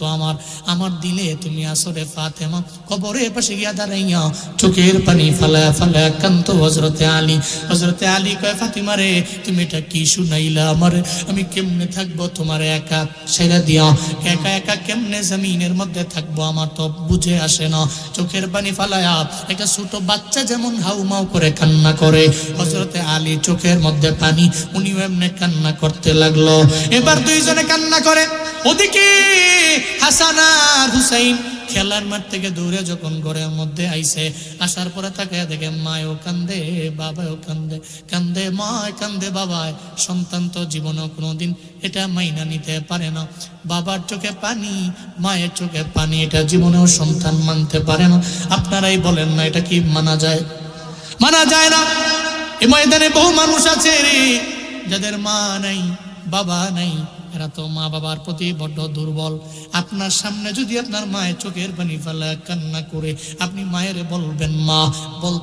আমার দিলে তুমি আসরে ফাতেমা। কবরের পাশে গিয়া দাঁড়াইয়া চোখের পানি ফালায়া ফালায়া কান্ত হযরতে আলী। হযরতে আলী কয়, ফাতিমা রে, তুমি এটা কি শুনাইলা আমারে? আমি কেমনে থাকবো তোমার একা ছেড়ে দিয়া, একা একা কেমনে জমিনের মধ্যে থাকবো, আমার তো বুঝে আসে না। চোখের পানি ফালায়া একটা ছোট বাচ্চা যেমন হাউমাউ করে কান্না করে, হযরতে আলী চোখের মধ্যে পানি, উনিও এমনি কান্না করতে লাগলো। এবার দুইজনে কান্না করে। ওদিকে হাসান আর হুসাইন খেলার মাঠ থেকে দৌড়ে যখন ঘরের মধ্যে আইছে, আসার পরে তাকায় দেখে মায়ও কান্দে, বাবাও কান্দে, কান্দে মায়, কান্দে বাবায়। সন্তান তো জীবনেও কোনোদিন এটা মাইনা নিতে পারে না। বাবার চোখে পানি, মায়ের চোখে পানি, এটা জীবনেও সন্তান মানতে পারে না। আপনারাই বলেন না, এটা কি মানা যায়? মানা যায় না। এই ময়দানে বহু মানুষ আছে রে, যাদের মা নাই, বাবা নাই, এরা তো মা বাবার প্রতি বড্ড দুর্বল। আপনার সামনে যদি আপনার মায়ের চোখের পানি ফেলা কান্না করে আপনি মায়ের বলবেন, মা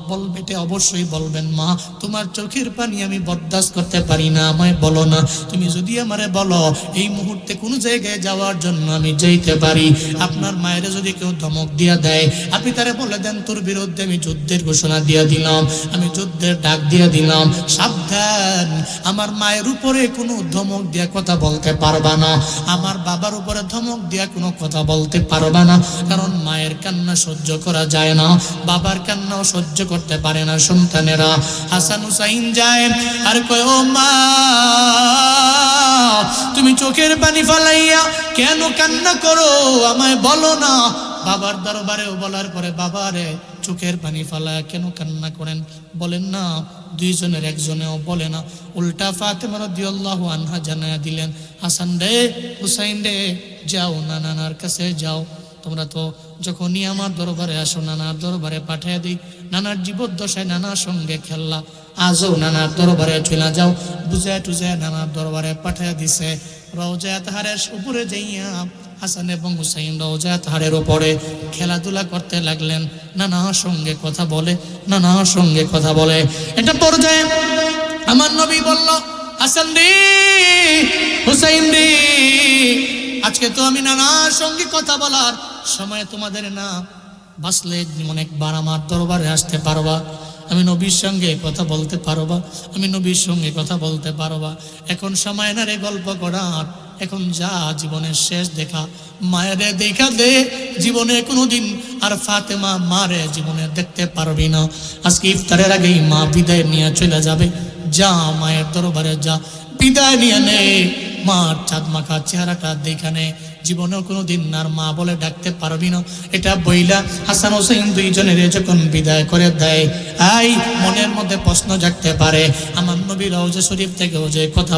বলবে, অবশ্যই বলবেন, মা তোমার চোখের পানি আমি বরদাস্ত করতে পারি না, আমায় বলো না। তুমি যদি আমারে বলো এই মুহূর্তে কোনো জায়গায় যাওয়ার জন্য আমি যাইতে পারি। আপনার মায়ের যদি কেউ ধমক দিয়া দেয়, আপনি তারে বলে দেন, তোর বিরুদ্ধে আমি যুদ্ধের ঘোষণা দিয়া দিলাম, আমি যুদ্ধের ডাক দিয়া দিলাম, সাবধান। আমার মায়ের উপরে কোনো ধমক দিয়া কথা বলতে পারবা না, আমার বাবার উপরে ধমক দিয়া কোনো কথা বলতে পারবা না, কারণ মায়ের কান্না সহ্য করা যায় না, বাবার কান্নাও সহ্য করতে পারে না সন্তানেরা। হাসান হুসাইন যায় আর কয়, ও মা, তুমি চোখের পানি ফালাইয়া কেন কান্না করো, আমায় বলো না। বাবার দরবারেও বলার পরে, বাবারে চোখের পানি ফালা কেন কান্না করেন, বলেন না। দুইজনের একজনেও বলে না, উল্টা ফাতেমা রাদিয়াল্লাহু আনহা জানায়া দিলেন, হাসান রে, হুসাইন রে, যাও নানার কাছে যাও। তোমরা তো যখনই আমার দরবারে আসো নানার দরবারে পাঠিয়ে দিই, নানার জীবদ্দশায় নানার সঙ্গে খেললা, আজও নানার দরবারে চলে যাও। বুঝায় টুজায় নানার দরবারে পাঠিয়ে দিছে। রওজায়ে তাহারের উপরে যাইয়া হাসান এবং হুসাইন রওজায়ে তাহারের উপরে খেলাধুলা করতে লাগলেন, নানার সঙ্গে কথা বলে, নানার সঙ্গে কথা বলে। এটা পর্যায়ে আমার নবী বলল, হাসান রে, হুসাইন রে, আজকে তো আমি নানার সঙ্গে কথা বলার সময় তোমাদের না, বাঁচলে অনেকবার আমার দরবারে আসতে পারবা, আমি নবীর সঙ্গে কথা বলতে পারবা, আমি নবীর সঙ্গে কথা বলতে পারবা। এখন সময় না রে গল্প করার, এখন যা জীবনের শেষ দেখা, মায়ের দেখা দে, জীবনে কোনোদিন আর ফাতেমা মারে জীবনে দেখতে পারবি না। আজকে ইফতারের আগেই মা বিদায় নিয়ে চলে যাবে, যা মায়ের দরবারে যা, বিদায় নিয়ে নে, মার চাঁদ মাখা চেহারাটা দেখানে জীবনেও কোনোদিন আর মা বলে ডাকতে পারবি না। এটা বইলা হাসান হোসেন দুইজনের যখন বিদায় করে দেয়, আই মনের মধ্যে প্রশ্ন জাগতে পারে, আমার নবী রওজা শরীফ থেকেও যে কথা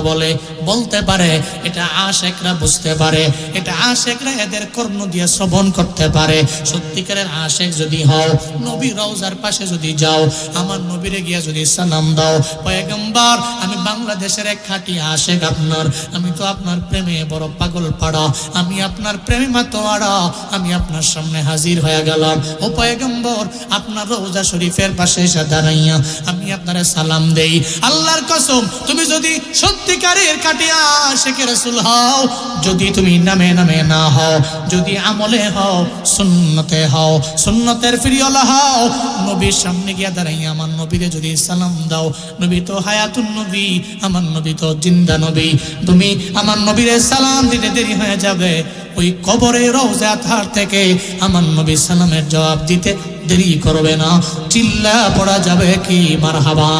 বলতে পারে, এটা আশেকরা বুঝতে পারে, এটা আশেকরা এদের কর্ণ দিয়ে শ্রবণ করতে পারে। সত্যিকারের আশেক যদি হও, নবী রওজার পাশে যদি যাও, আমার নবীরে গিয়া যদি সালাম দাও, পয়গম্বর আমি বাংলাদেশের এক খাঁটি আশেক আপনার, আমি তো আপনার প্রেমে বড় পাগল পাড়া, আমি আপনার প্রেমে মাতোয়ারা, আমি আপনার সামনে হাজির হয়ে গেলাম। ও পয়গম্বর আপনার রওজা শরীফের পাশে এসে দাঁড়াইয়া আমি আপনারে সালাম দেই। আল্লাহর কসম, তুমি যদি সত্যিকারের কাটিয়া আশিক রাসূল হও, যদি তুমি নামে নামে না হও, যদি আমলে হও, সুন্নতে হও, সুন্নতের প্রিয়লা হও, নবীর সামনে গিয়া দাঁড়াইয়া আমার নবীরে যদি সালাম দাও, নবী তো হায়াতুন নবী, আমার নবী তো জিন্দা নবী, তুমি আমার নবীরে সালাম দিতে দেরি হয়ে যাবে, ওই কবরে রওজা আতহার থেকে আমার নবী সালামের জবাব দিতে দেরি করবে না, চিল্লা পড়া যাবে কি মারহাবা।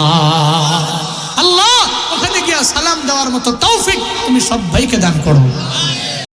আল্লাহ ওখানে গিয়া সালাম দেওয়ার মতো তৌফিক তুমি সবাইকে দান করো।